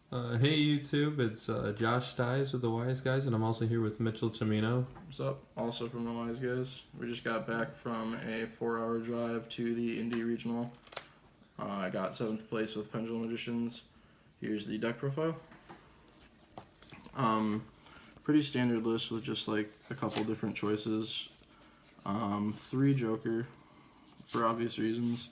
Hey YouTube, it's Josh Sties with the Wise Guys, and I'm also here with Mitchell Cimino. What's up? Also from the Wise Guys. We just got back from a 4-hour drive to the Indy Regional. I got 7th place with Pendulum Editions. Here's the deck profile. Pretty standard list with just like a couple different choices. 3 Joker, for obvious reasons.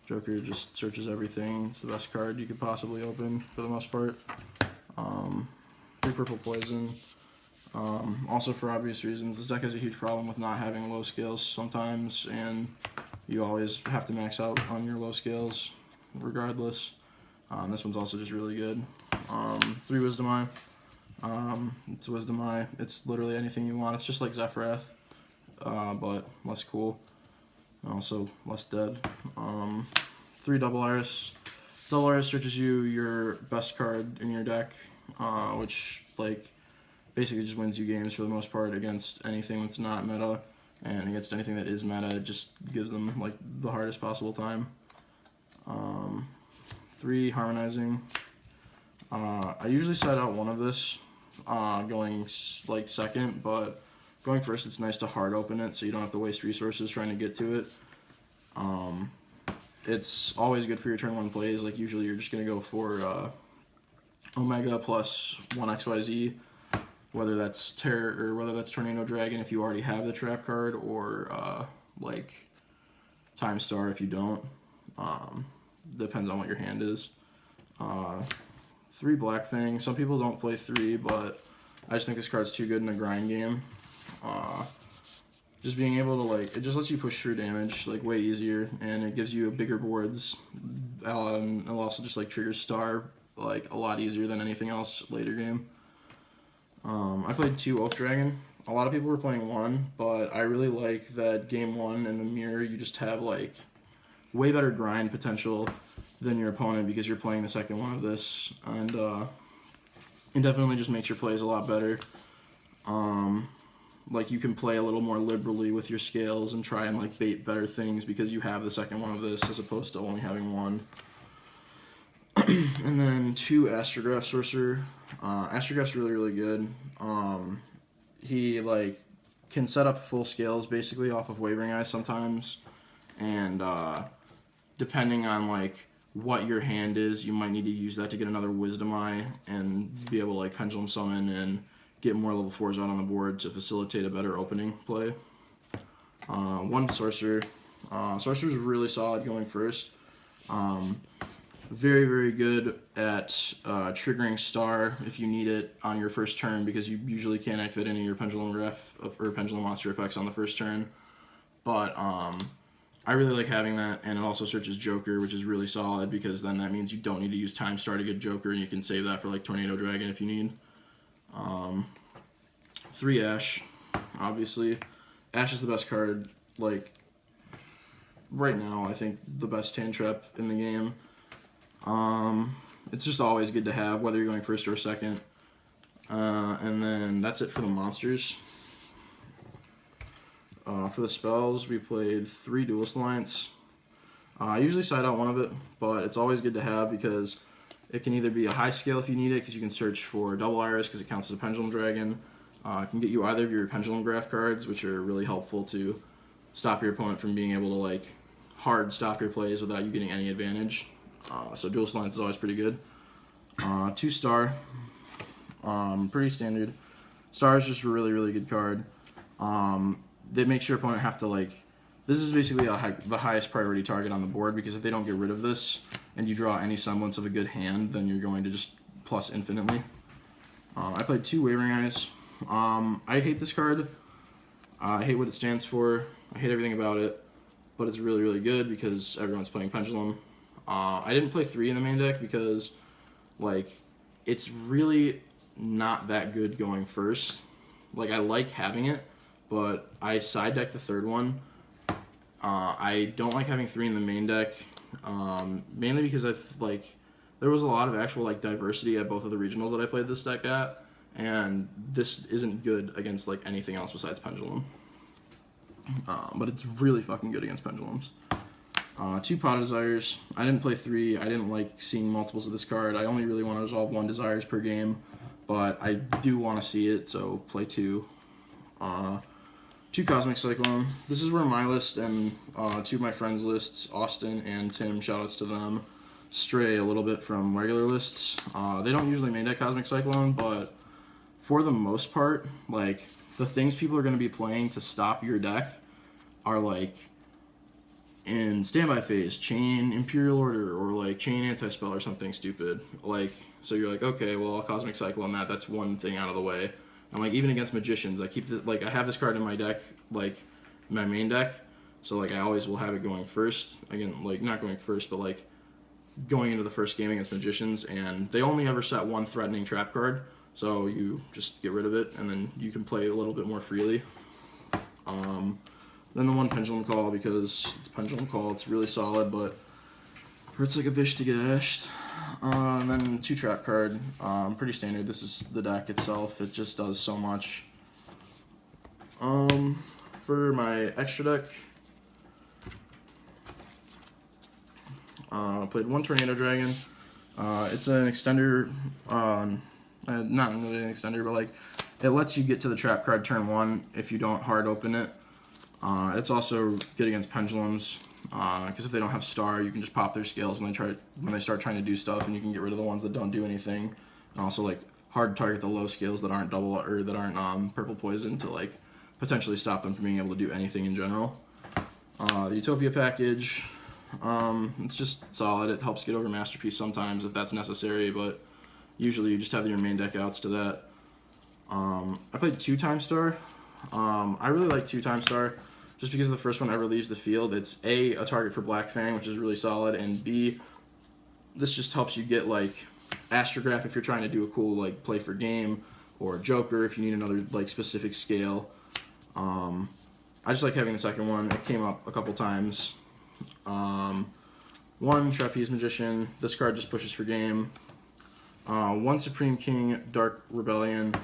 Joker just searches everything. It's the best card you could possibly open for the most part. 3 Purple Poison. Also for obvious reasons, this deck has a huge problem with not having low scales sometimes, and you always have to max out on your low scales regardless. This one's also just really good. 3 Wisdom Eye. It's Wisdom Eye. It's literally anything you want. It's just like Zephyrath, but less cool and also less dead. 3 Double Iris. Double Iris searches you your best card in your deck, which like basically just wins you games for the most part against anything that's not meta, and against anything that is meta, it just gives them like the hardest possible time. 3 Harmonizing. I usually side out one of this, going like second, but going first, it's nice to hard open it so you don't have to waste resources trying to get to it. It's always good for your turn 1 plays. Like usually you're just gonna go for Omega plus 1 XYZ, whether that's Terror or whether that's Tornado Dragon if you already have the trap card, or like Time Star if you don't. Depends on what your hand is. 3 Black Fang. Some people don't play 3, but I just think this card's too good in a grind game. Just being able to like, it just lets you push through damage like way easier, and it gives you bigger boards. It'll also just like trigger Star like a lot easier than anything else later game. I played 2 Oath Dragon. A lot of people were playing 1, but I really like that game 1 in the mirror you just have like way better grind potential than your opponent because you're playing the second one of this, and it definitely just makes your plays a lot better. Like you can play a little more liberally with your scales and try and like bait better things because you have the second one of this as opposed to only having 1. And then 2 Astrograph Sorcerer. Astrograph's really good. He like can set up full scales basically off of Wavering Eye sometimes, and depending on like what your hand is, you might need to use that to get another Wisdom Eye and be able to like Pendulum Summon and get more level 4s out on the board to facilitate a better opening play. 1 Sorcerer. Sorcerer's really solid going first. Very good at triggering Star if you need it on your first turn, because you usually can't activate any of your Pendulum Ref or Pendulum Monster effects on the first turn. But I really like having that, and it also searches Joker, which is really solid because then that means you don't need to use Time Star to get Joker, and you can save that for like Tornado Dragon if you need. 3 Ash, obviously. Ash is the best card, like, right now, I think the best hand trap in the game. It's just always good to have, whether you're going first or second. And then that's it for the monsters. For the spells, we played 3 Duelist Alliance. I usually side out one of it, but it's always good to have because it can either be a high scale if you need it, because you can search for Double Iris because it counts as a Pendulum Dragon. It can get you either of your Pendulum Graph cards, which are really helpful to stop your opponent from being able to like hard stop your plays without you getting any advantage. So Duelist Alliance is always pretty good. 2 Star. Pretty standard. Star is just a really good card. That makes your opponent have to like, this is basically the highest priority target on the board, because if they don't get rid of this and you draw any semblance of a good hand, then you're going to just plus infinitely. I played 2 Wavering Eyes. I hate this card. I hate what it stands for. I hate everything about it, but it's really good because everyone's playing Pendulum. I didn't play 3 in the main deck because like it's really not that good going first. Like I like having it, but I side decked the 3rd one. I don't like having 3 in the main deck, mainly because there was a lot of actual like diversity at both of the regionals that I played this deck at, and this isn't good against like anything else besides Pendulum. But it's really fucking good against Pendulums. 2 Pot of Desires. I didn't play 3. I didn't like seeing multiples of this card. I only really want to resolve 1 Desires per game, but I do want to see it, so play 2. 2 Cosmic Cyclone. This is where my list and 2 of my friends' lists, Austin and Tim, shoutouts to them, stray a little bit from regular lists. They don't usually main deck Cosmic Cyclone, but for the most part, like, the things people are going to be playing to stop your deck are, like, in standby phase, chain Imperial Order, or like chain anti-spell or something stupid. Like, so you're like, okay, well, I'll Cosmic Cycle on that. That's one thing out of the way. And like, even against magicians, I keep like, I have this card in my deck, like my main deck. So like, I always will have it going first. Again, like not going first, but like going into the first game against magicians. And they only ever set 1 threatening trap card. So you just get rid of it, and then you can play a little bit more freely. Then the 1 Pendulum Call, because it's Pendulum Call, it's really solid, but hurts like a bitch to get ashed. And then 2 Trap card, pretty standard. This is the deck itself. It just does so much. For my extra deck, I played 1 Tornado Dragon. It's an extender, not really an extender, but like it lets you get to the trap card turn 1 if you don't hard open it. It's also good against pendulums, because if they don't have star, you can just pop their scales when they start trying to do stuff, and you can get rid of the ones that don't do anything. And also like hard target the low scales that aren't purple poison to like potentially stop them from being able to do anything in general. The Utopia package, it's just solid. It helps get over Masterpiece sometimes if that's necessary, but usually you just have your main deck outs to that. I played 2 Time Star. I really like 2 Time Star just because the first one ever leaves the field. It's a target for Black Fang, which is really solid, and B, this just helps you get like Astrograph if you're trying to do a cool like play for game, or Joker if you need another like specific scale. I just like having the second one. It came up a couple times. 1 Trapeze Magician. This card just pushes for game. 1 Supreme King Dark Rebellion.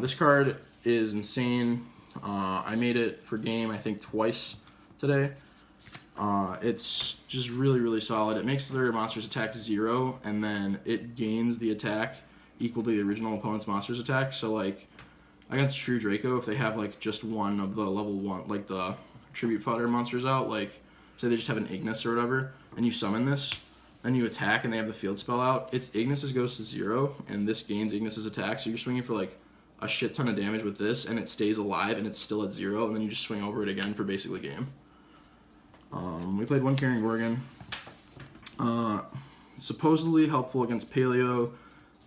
This card is insane. I made it for game, I think, twice today. It's just really, really solid. It makes their monster's attack 0, and then it gains the attack equal to the original opponent's monster's attack. So, like, against True Draco, if they have, like, just one of the level 1, like, the Tribute Fodder monsters out, like, say they just have an Ignis or whatever, and you summon this, and you attack, and they have the field spell out, its Ignis goes to 0, and this gains Ignis's attack, so you're swinging for, like, a shit ton of damage with this, and it stays alive, and it's still at 0, and then you just swing over it again for basically game. We played 1 Carrying Gorgon. Supposedly helpful against Paleo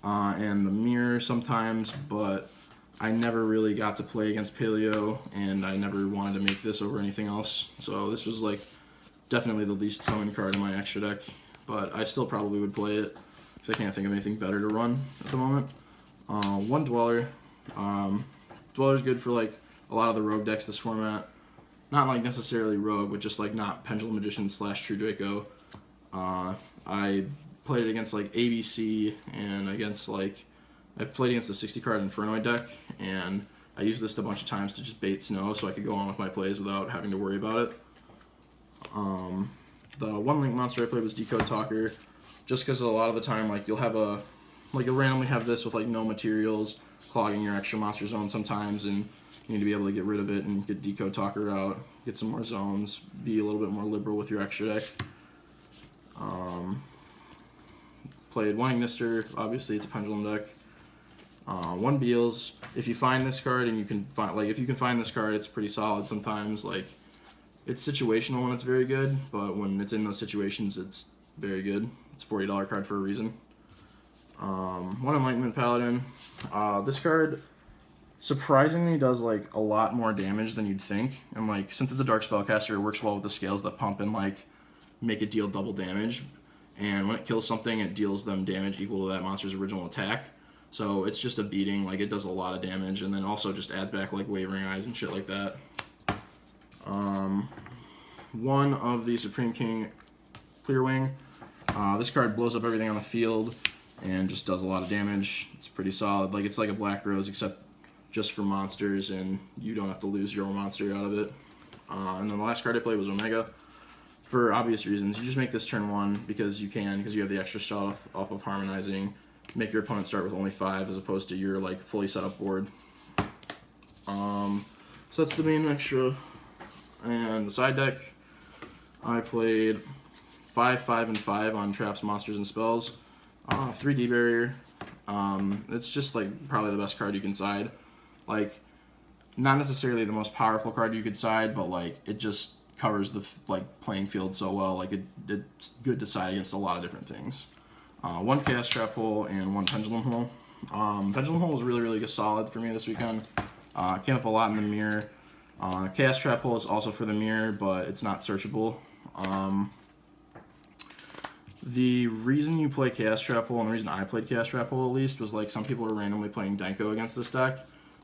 and the Mirror sometimes, but I never really got to play against Paleo, and I never wanted to make this over anything else. So this was like definitely the least summon card in my extra deck, but I still probably would play it because I can't think of anything better to run at the moment. 1 Dweller. Dweller's good for like a lot of the rogue decks this format. Not like necessarily rogue, but just like not Pendulum Magician / True Draco. I played it against like ABC and against like I played against the 60 card Infernoid deck, and I used this a bunch of times to just bait snow so I could go on with my plays without having to worry about it. The 1 Link monster I played was Decode Talker, just because a lot of the time like you'll randomly have this with like no materials, clogging your extra monster zone sometimes, and you need to be able to get rid of it and get Decode Talker out, get some more zones, be a little bit more liberal with your extra deck. Played 1 Ignister, obviously it's a Pendulum deck. 1 Beals. If you find this card and you can find, like, if you can find this card, it's pretty solid sometimes. Like, it's situational when it's very good, but when it's in those situations, it's very good. It's a $40 card for a reason. 1 Enlightenment Paladin. This card surprisingly does like a lot more damage than you'd think, and like since it's a dark spellcaster, it works well with the scales that pump and like make it deal double damage. And when it kills something, it deals them damage equal to that monster's original attack. So it's just a beating, like it does a lot of damage, and then also just adds back like Wavering Eyes and shit like that. 1 of the Supreme King Clearwing. This card blows up everything on the field and just does a lot of damage. It's pretty solid. Like, it's like a Black Rose except just for monsters, and you don't have to lose your own monster out of it. And then the last card I played was Omega. for obvious reasons. You just make this turn 1 because you have the extra shot off of harmonizing. Make your opponent start with only 5 as opposed to your like fully set up board. So that's the main extra. And the side deck, I played 5, 5, and 5 on traps, monsters, and spells. 3D barrier. It's just like probably the best card you can side. Like, not necessarily the most powerful card you could side, but like it just covers the like playing field so well. Like it's good to side against a lot of different things. 1 chaos trap hole and 1 pendulum hole. Pendulum hole was really solid for me this weekend. Came up a lot in the mirror. Chaos trap hole is also for the mirror, but it's not searchable. The reason you play chaos trap hole, and the reason I played chaos trap hole at least, was like some people were randomly playing Denko against this deck,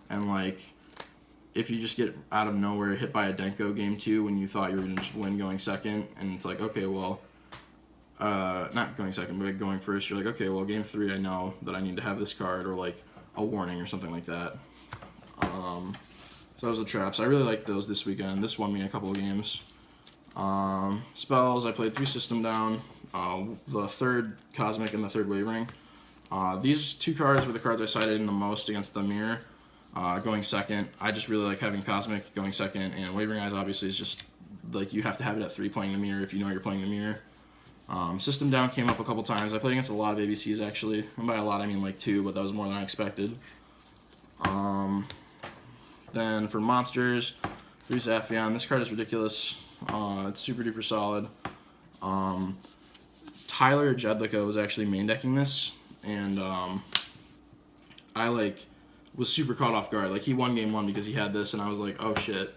and like if you just get out of nowhere hit by a Denko game 2 when you thought you were gonna just win going second, and it's like, okay, well, not going second, but going first, you're like, okay, well, game 3 I know that I need to have this card, or like a warning or something like that. So that was the traps. I really liked those this weekend. This won me a couple of games. Spells, I played 3 system down, the 3rd Cosmic and the 3rd Wavering. These 2 cards were the cards I sided in the most against the mirror, going second. I just really like having Cosmic going second, and Wavering Eyes obviously is just, like, you have to have it at 3 playing the mirror if you know you're playing the mirror. System down came up a couple times. I played against a lot of ABCs actually, and by a lot I mean like 2, but that was more than I expected. Then for monsters, 3 Zaphion. This card is ridiculous. It's super duper solid. Tyler Jedlicka was actually main decking this, and I like was super caught off guard. Like he won game 1 because he had this, and I was like, oh shit.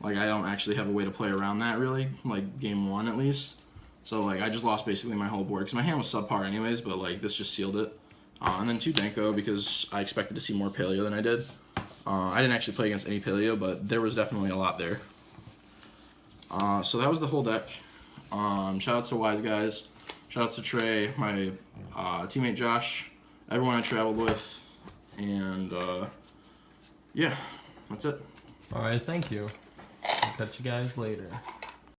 Like I don't actually have a way to play around that really. Like game 1 at least. So like I just lost basically my whole board because my hand was subpar anyways, but like this just sealed it. And then 2 Denko because I expected to see more Paleo than I did. I didn't actually play against any Paleo, but there was definitely a lot there. So that was the whole deck. Shoutouts to Wise Guys. Shoutouts to Trey, my teammate Josh, everyone I traveled with, and yeah, that's it. All right, thank you. I'll catch you guys later.